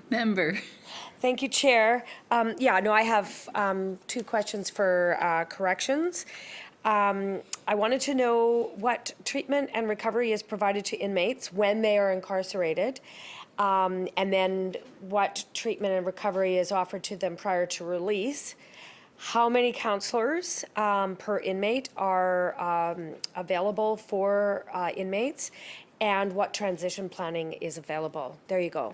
Member. Thank you, Chair. Yeah, no, I have two questions for corrections. I wanted to know what treatment and recovery is provided to inmates when they are incarcerated, and then what treatment and recovery is offered to them prior to release. How many counselors per inmate are available for inmates, and what transition planning is available? There you go.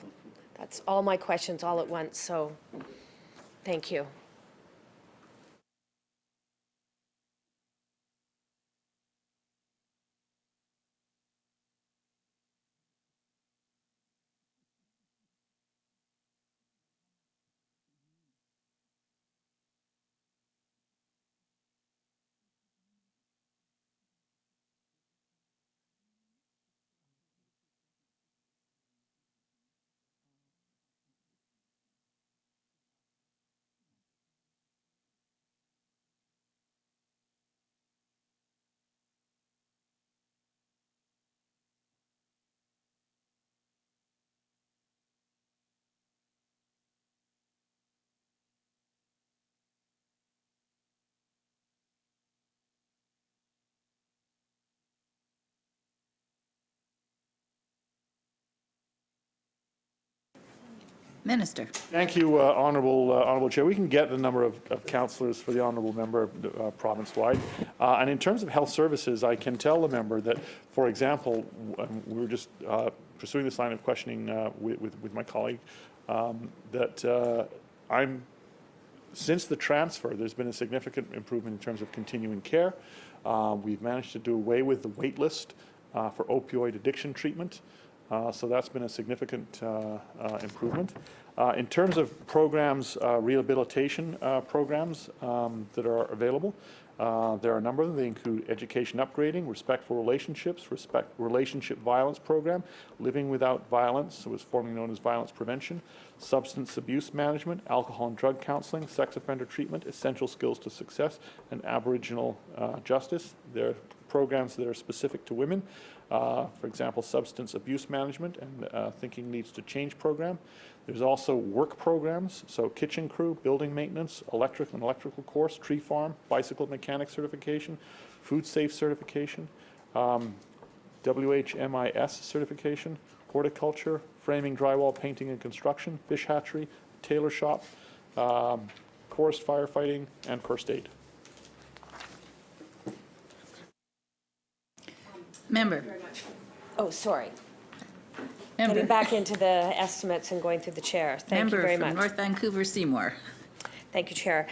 That's all my questions all at once, so thank you. Minister. Thank you, Honourable Chair. We can get the number of councillors for the Honourable Member province-wide. And in terms of health services, I can tell the member that, for example, we were just pursuing this line of questioning with my colleague, that since the transfer, there's been a significant improvement in terms of continuing care. We've managed to do away with the wait list for opioid addiction treatment. So that's been a significant improvement. In terms of programs, rehabilitation programs that are available, there are a number of them. They include education upgrading, respectful relationships, relationship violence program, living without violence, so it was formerly known as violence prevention, substance abuse management, alcohol and drug counseling, sex offender treatment, essential skills to success, and Aboriginal justice. There are programs that are specific to women. For example, substance abuse management and Thinking Needs to Change program. There's also work programs, so kitchen crew, building maintenance, electrical course, tree farm, bicycle mechanic certification, food safe certification, WHMIS certification, horticulture, framing, drywall, painting and construction, fish hatchery, tailor shop, forest firefighting, and first aid. Member. Oh, sorry. Member. Getting back into the estimates and going through the chair. Thank you very much. Member from North Vancouver, Seymour. Thank you, Chair.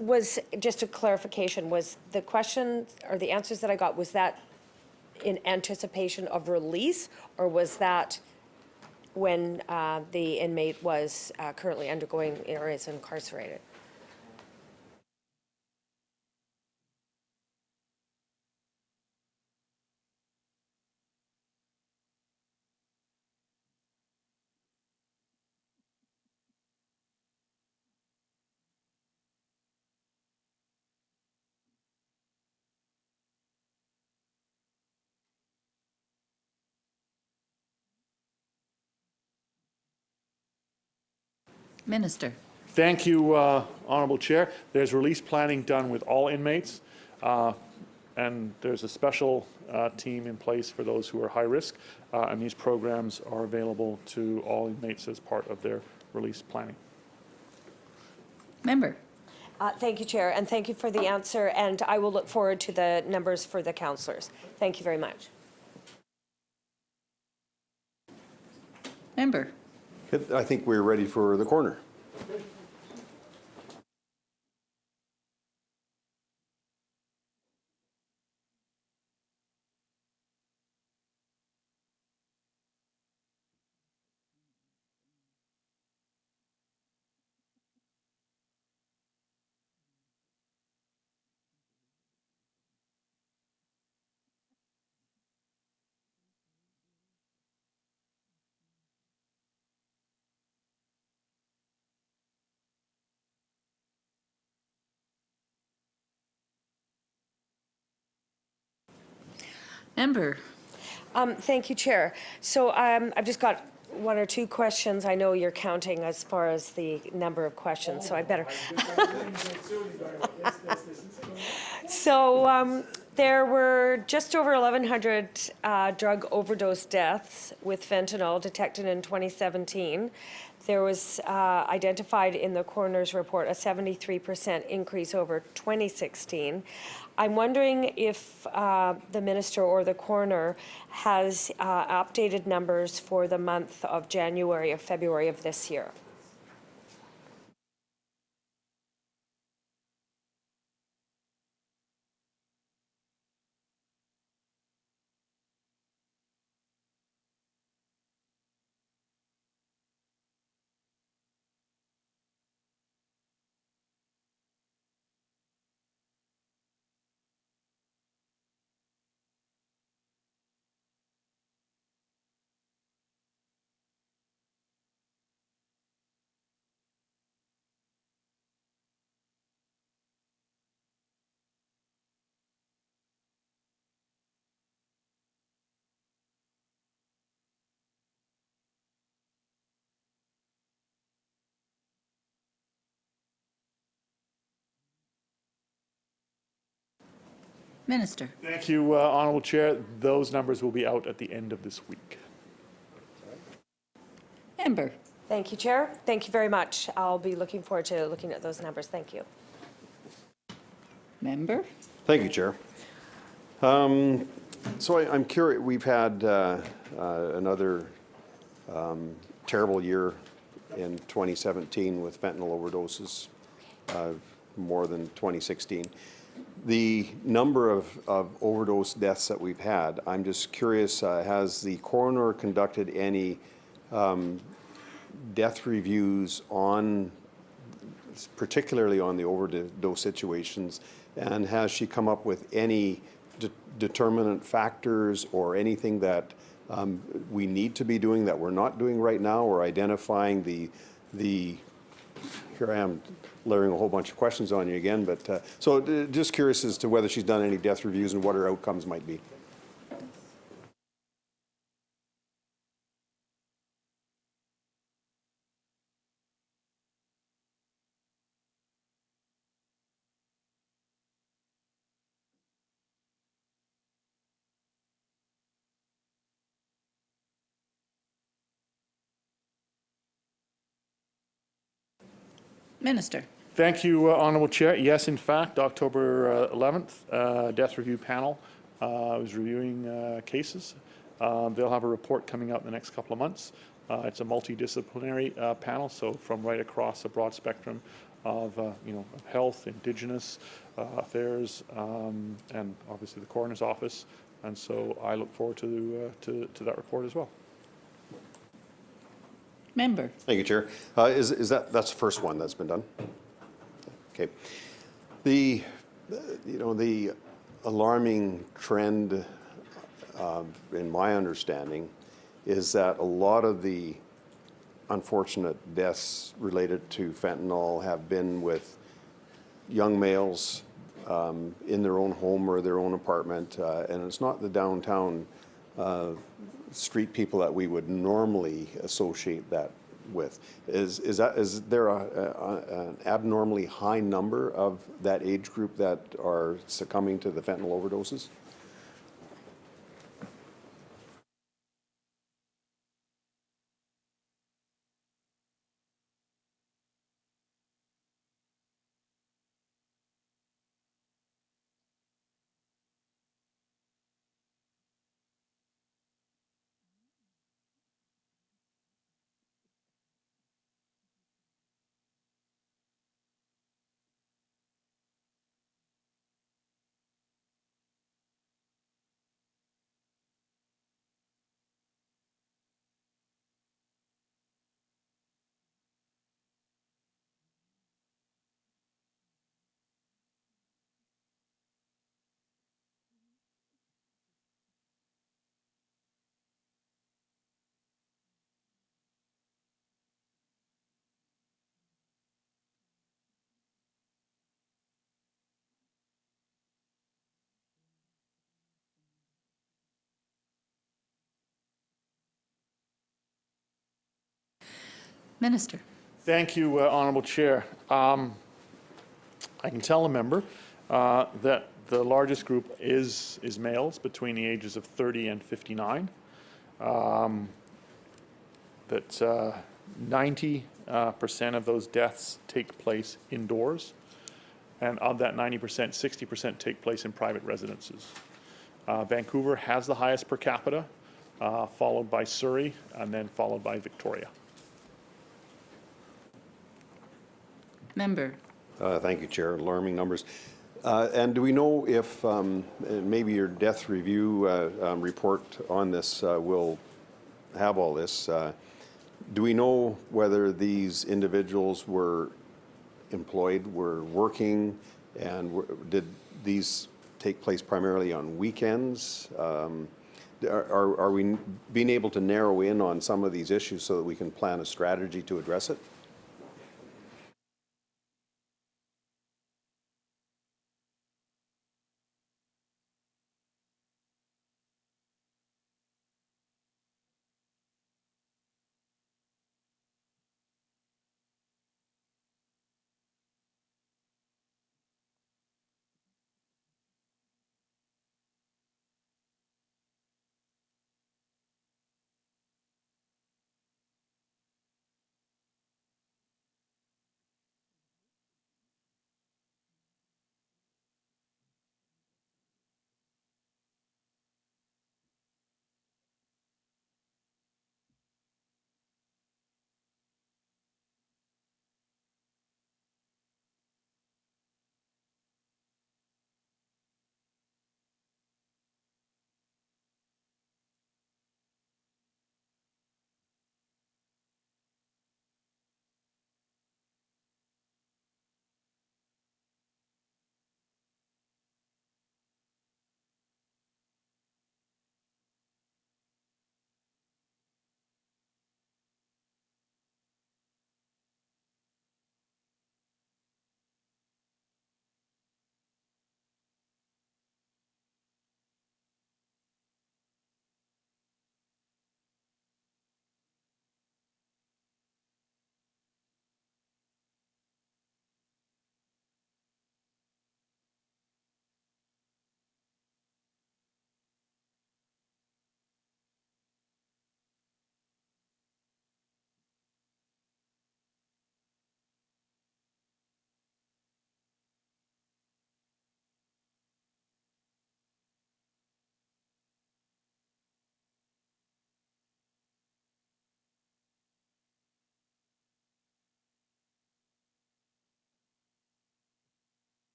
Was, just a clarification, was the question or the answers that I got, was that in anticipation of release, or was that when the inmate was currently undergoing or is incarcerated? Minister. Thank you, Honourable Chair. There's release planning done with all inmates, and there's a special team in place for those who are high risk, and these programs are available to all inmates as part of their release planning. Member. Thank you, Chair, and thank you for the answer, and I will look forward to the numbers for the councillors. Thank you very much. Member. I think we're ready for the coroner. Member. Thank you, Chair. So I've just got one or two questions. I know you're counting as far as the number of questions, so I better. So there were just over 1,100 drug overdose deaths with fentanyl detected in 2017. There was identified in the coroner's report a 73% increase over 2016. I'm wondering if the minister or the coroner has updated numbers for the month of January or February of this year. Minister. Thank you, Honourable Chair. Those numbers will be out at the end of this week. Member. Thank you, Chair. Thank you very much. I'll be looking forward to looking at those numbers. Thank you. Member. Thank you, Chair. So I'm curious, we've had another terrible year in 2017 with fentanyl overdoses, more than 2016. The number of overdose deaths that we've had, I'm just curious, has the coroner conducted any death reviews on, particularly on the overdose situations, and has she come up with any determinant factors or anything that we need to be doing that we're not doing right now, or identifying the here I am layering a whole bunch of questions on you again, but so just curious as to whether she's done any death reviews and what her outcomes might be. Minister. Thank you, Honourable Chair. Yes, in fact, October 11th, Death Review Panel was reviewing cases. They'll have a report coming out in the next couple of months. It's a multidisciplinary panel, so from right across a broad spectrum of health, Indigenous affairs, and obviously the coroner's office. And so I look forward to that report as well. Member. Thank you, Chair. Is that's the first one that's been done? Okay. The alarming trend, in my understanding, is that a lot of the unfortunate deaths related to fentanyl have been with young males in their own home or their own apartment, and it's not the downtown street people that we would normally associate that with. Is there an abnormally high number of that age group that are succumbing to the fentanyl overdoses? Minister. Thank you, Honourable Chair. I can tell a member that the largest group is males between the ages of 30 and 59. That 90% of those deaths take place indoors, and of that 90%, 60% take place in private residences. Vancouver has the highest per capita, followed by Surrey, and then followed by Victoria. Member. Thank you, Chair. Alarming numbers. And do we know if maybe your death review report on this will have all this? Do we know whether these individuals were employed, were working, and did these take place primarily on weekends? Are we being able to narrow in on some of these issues so that we can plan a strategy to address it?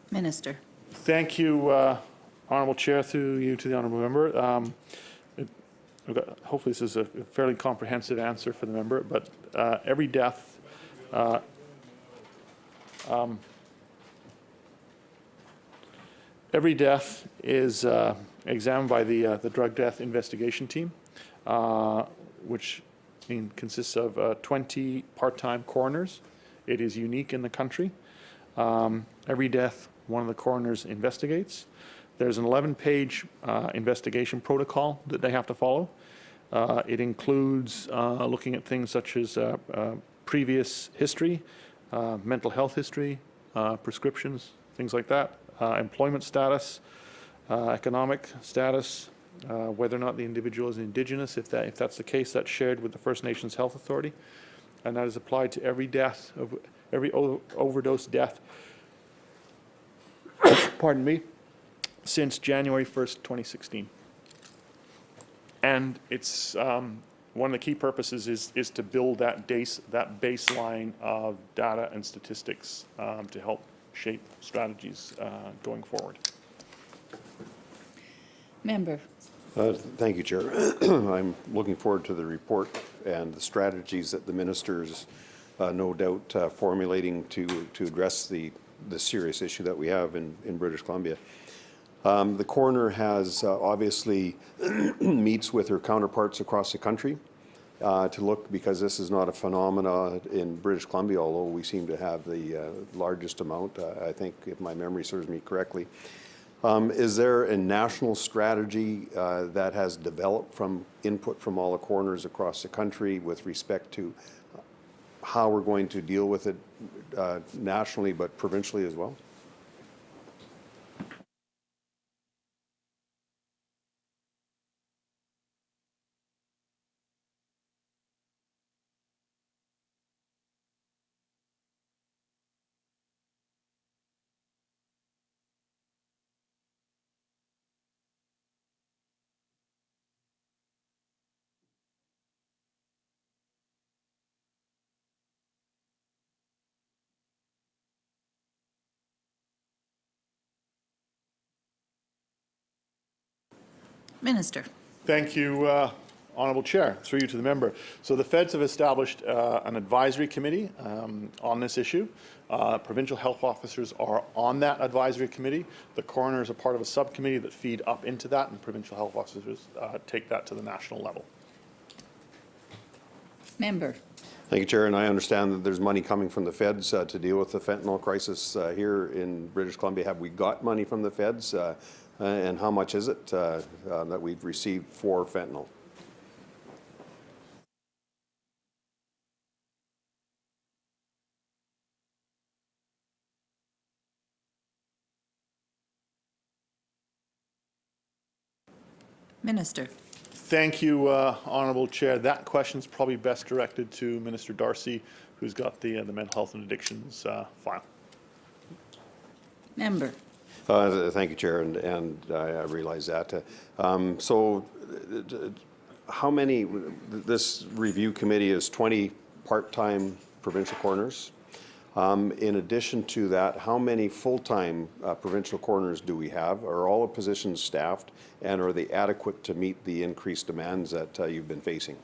Minister. Thank you, Honourable Chair, through you to the Honourable Member. Hopefully this is a fairly comprehensive answer for the member, but every death is examined by the Drug Death Investigation Team, which consists of 20 part-time coroners. It is unique in the country. Every death, one of the coroners investigates. There's an 11-page investigation protocol that they have to follow. It includes looking at things such as previous history, mental health history, prescriptions, things like that, employment status, economic status, whether or not the individual is Indigenous. If that's the case, that's shared with the First Nations Health Authority, and that is applied to every death, every overdose death, pardon me, since January 1st, 2016. And it's one of the key purposes is to build that baseline of data and statistics to help shape strategies going forward. Member. Thank you, Chair. I'm looking forward to the report and the strategies that the ministers no doubt formulating to address the serious issue that we have in British Columbia. The coroner has obviously meets with her counterparts across the country to look, because this is not a phenomena in British Columbia, although we seem to have the largest amount, I think, if my memory serves me correctly. Is there a national strategy that has developed from input from all the coroners across the country with respect to how we're going to deal with it nationally but provincially as well? Minister. Thank you, Honourable Chair. Through you to the member. So the Feds have established an advisory committee on this issue. Provincial health officers are on that advisory committee. The coroners are part of a subcommittee that feed up into that, and provincial health officers take that to the national level. Member. Thank you, Chair. And I understand that there's money coming from the Feds to deal with the fentanyl crisis here in British Columbia. Have we got money from the Feds? And how much is it that we've received for fentanyl? Minister. Thank you, Honourable Chair. That question is probably best directed to Minister Darcy, who's got the mental health and addictions file. Member. Thank you, Chair, and I realize that. How many, this review committee is 20 part-time provincial coroners. In addition to that, how many full-time provincial coroners do we have? Are all the positions staffed, and are they adequate to meet the increased demands that you've been facing?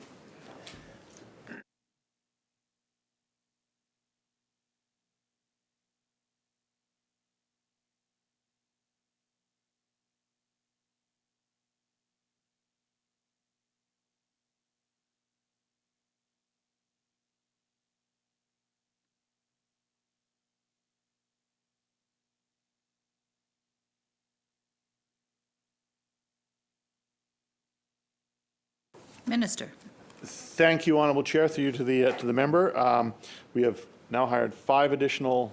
Minister. Thank you, Honourable Chair. Through you to the member. We have now hired 5 additional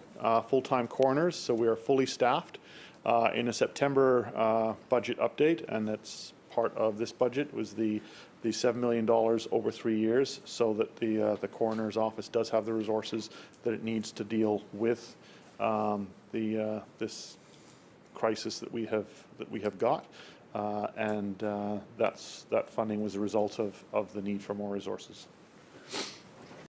full-time coroners, so we are fully staffed. In a September budget update, and that's part of this budget, was the $7 million over 3 years, so that the coroner's office does have the resources that it needs to deal with this crisis that we have got. That funding was a result of the need for more resources.